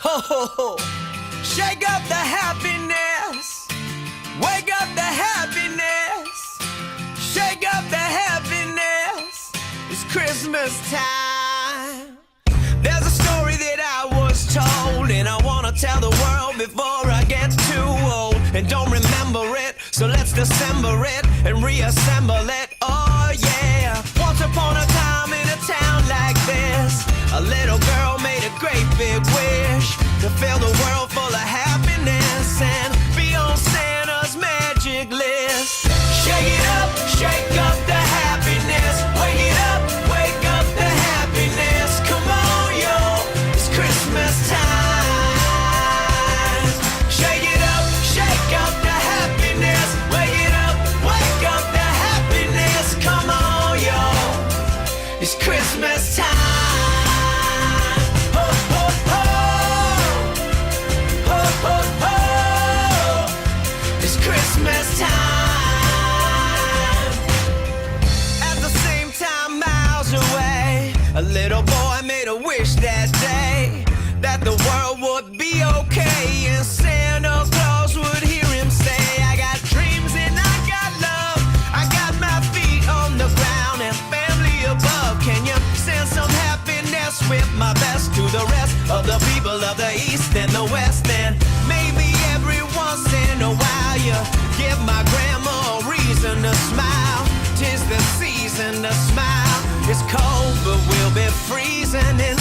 Ho, ho, ho. Shake up the happiness. Wake up the happiness. Shake up the happiness. It's Christmas time. There's a story that I was told, and I wanna tell the world before I get too old. And don't remember it, so let's dissemble it and reassemble it. Oh yeah. Once upon a time in a town like this, a little girl made a great big wish to fill the world full of happiness and be on Santa's magic list. Shake up the happiness. Wake up the happiness. Come on, yo, it's Christmas time. Shake up the happiness. Wake up the happiness. Come on, yo, it's Christmas time. Christmas time. At the same time, miles away, a little boy made a wish that day that the world would be okay and Santa Claus would hear him say, I got dreams and I got love, I got my feet on the ground and family above. Can you send some happiness with my best to the rest of the people of the East and the West? And maybe every once in a while you give my grandma a reason to smile. 'Tis the season to smile. It's cold, but we'll be freezing in